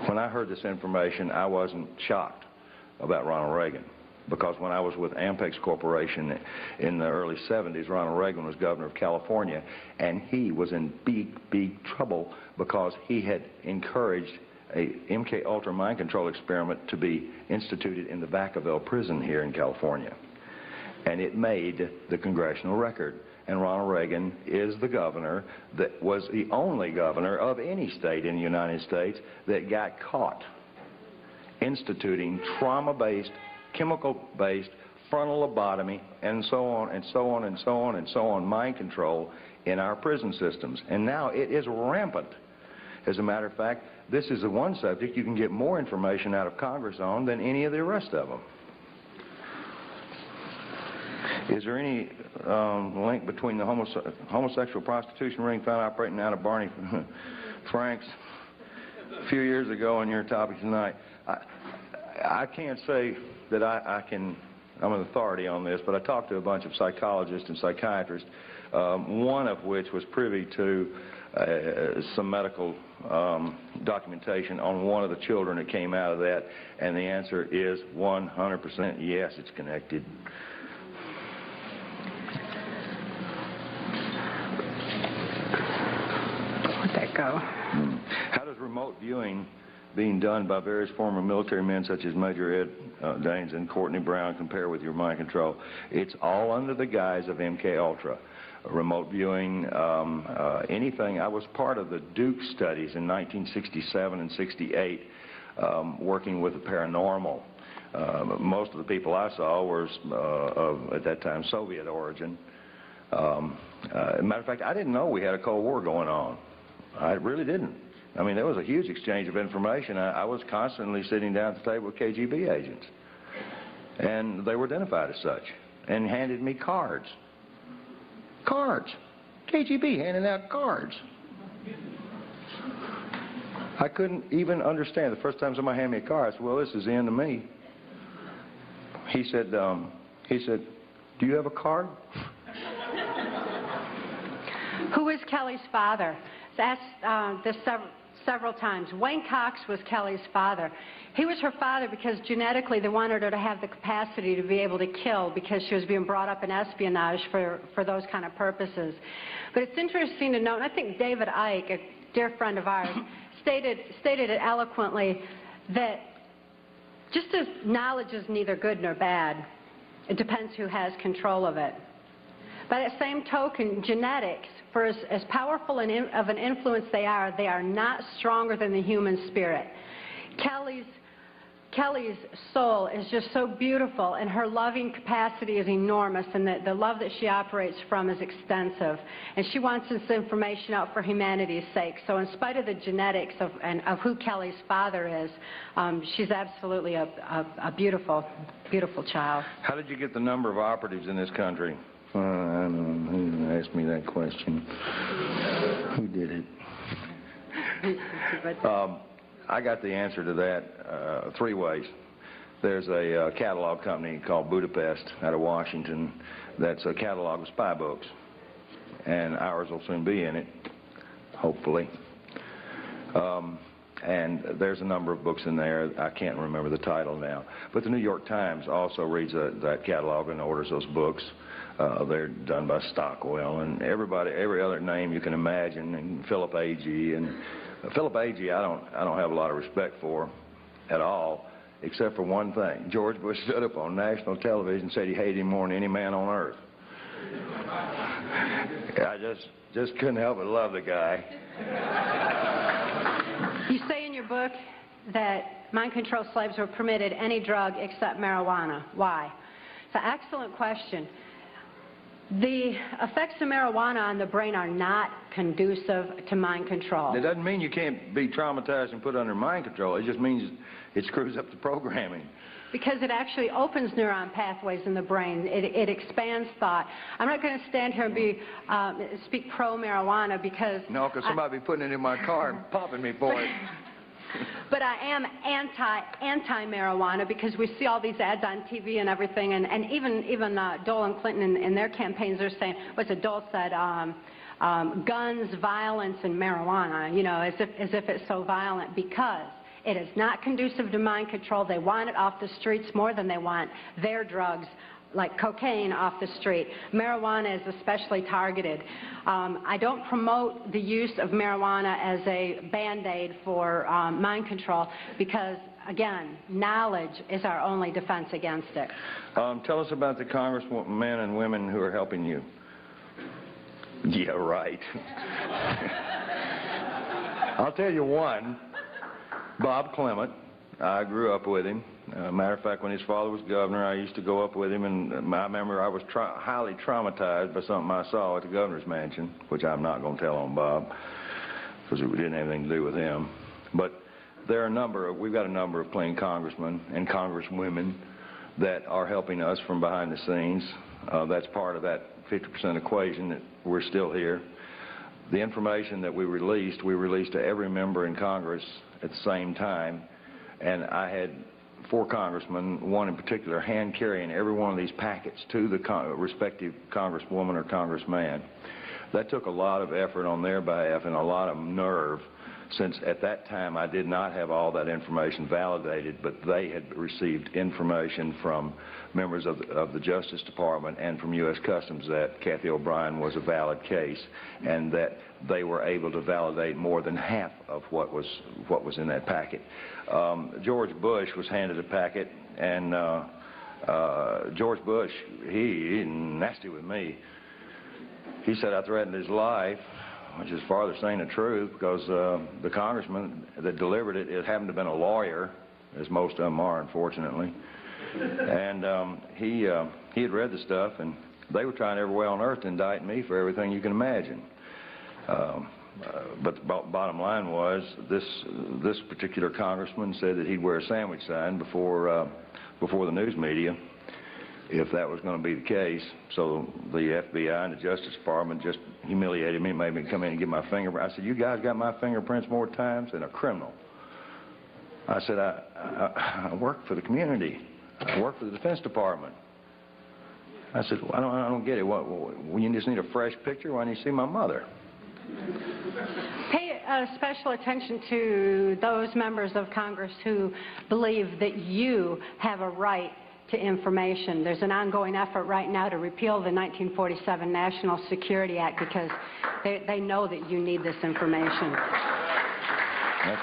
When I heard this information, I wasn't shocked about Ronald Reagan, because when I was with Ampex Corporation in the early 70s, Ronald Reagan was governor of California, and he was in big trouble because he had encouraged a MK Ultra mind control experiment to be instituted in the Vacaville prison here in California. And it made the congressional record. And Ronald Reagan is the governor that was the only governor of any state in the United States that got caught instituting trauma-based, chemical-based frontal lobotomy, and so on, and so on, and so on, and so on, mind control in our prison systems. And now it is rampant. As a matter of fact, this is the one subject you can get more information out of Congress on than any of the rest of them. Is there any link between the homosexual prostitution ring found operating out of Barney Frank's a few years ago and your topic tonight? I can't say that I'm an authority on this, but I talked to a bunch of psychologists and psychiatrists, one of which was privy to some medical documentation on one of the children that came out of that, and the answer is 100% yes, it's connected. Where'd that go? How does remote viewing being done by various former military men such as Major Ed Daines and Courtney Brown compare with your mind control? It's all under the guise of MK Ultra. Remote viewing, anything. I was part of the Duke studies in 1967 and 68, working with the paranormal. Most of the people I saw were of, at that time, Soviet origin. As a matter of fact, I didn't know we had a Cold War going on. I really didn't. I mean, there was a huge exchange of information. I was constantly sitting down at the table with KGB agents, and they were identified as such, and handed me cards. Cards. KGB handing out cards. I couldn't even understand. The first time somebody handed me a card, I said, well, this is the end of me. He said, do you have a card? Who is Kelly's father? That's this several times. Wayne Cox was Kelly's father. He was her father because genetically they wanted her to have the capacity to be able to kill, because she was being brought up in espionage for those kind of purposes. But it's interesting to note, and I think David Icke, a dear friend of ours, stated it eloquently, that just as knowledge is neither good nor bad, it depends who has control of it. By that same token, genetics, for as powerful of an influence they are not stronger than the human spirit. Kelly's soul is just so beautiful, and her loving capacity is enormous, and the love that she operates from is extensive. And she wants this information out for humanity's sake. So in spite of the genetics of who Kelly's father is, she's absolutely a beautiful, beautiful child. How did you get the number of operatives in this country? I don't know. Who asked me that question? Who did it? I got the answer to that three ways. There's a catalog company called Budapest out of Washington that's a catalog of spy books, and ours will soon be in it, hopefully. And there's a number of books in there. I can't remember the title now. But the New York Times also reads that catalog and orders those books. They're done by Stockwell and every other name you can imagine, and Philip Agee. And Philip Agee, I don't have a lot of respect for at all, except for one thing. George Bush stood up on national television and said he hated him more than any man on earth. I just couldn't help but love the guy. You say in your book that mind-control slaves were permitted any drug except marijuana. Why? It's an excellent question. The effects of marijuana on the brain are not conducive to mind control. It doesn't mean you can't be traumatized and put under mind control. It just means it screws up the programming. Because it actually opens neuron pathways in the brain. It expands thought. I'm not going to stand here and speak pro-marijuana because... No, because somebody be putting it in my car and popping me for it. But I am anti-marijuana because we see all these ads on TV and everything, and even Dole and Clinton in their campaigns are saying, what's it, Dole said, guns, violence, and marijuana, you know, as if it's so violent, because It is not conducive to mind control. They want it off the streets more than they want their drugs, like cocaine, off the street. Marijuana is especially targeted. I don't promote the use of marijuana as a Band-Aid for mind control because, again, knowledge is our only defense against it. Tell us about the congressmen and women who are helping you. Yeah, right. I'll tell you one, Bob Clement. I grew up with him. Matter of fact, when his father was governor, I used to go up with him, and I remember I was highly traumatized by something I saw at the governor's mansion, which I'm not going to tell on Bob, because it didn't have anything to do with him. But there are we've got a number of clean congressmen and congresswomen that are helping us from behind the scenes. That's part of that 50% equation that we're still here. The information that we released to every member in Congress at the same time, and I had 4 congressmen, one in particular, hand-carrying every one of these packets to the respective congresswoman or congressman. That took a lot of effort on their behalf and a lot of nerve, since at that time I did not have all that information validated, but they had received information from members of the Justice Department and from U.S. Customs that Cathy O'Brien was a valid case, and that they were able to validate more than half of what was in that packet. George Bush was handed a packet, and George Bush, he's nasty with me. He said I threatened his life, which is farther saying the truth, because the congressman that delivered it, it happened to have been a lawyer, as most of them are, unfortunately. And he had read the stuff, and they were trying every way on earth to indict me for everything you can imagine. But the bottom line was, this particular congressman said that he'd wear a sandwich sign before the news media if that was going to be the case. So the FBI and the Justice Department just humiliated me, made me come in and get my fingerprint. I said, you guys got my fingerprints more times than a criminal. I said, I work for the community. I work for the Defense Department. I said, well, I don't get it. What, you just need a fresh picture? Why don't you see my mother? Pay special attention to those members of Congress who believe that you have a right to information. There's an ongoing effort right now to repeal the 1947 National Security Act because they know that you need this information. That's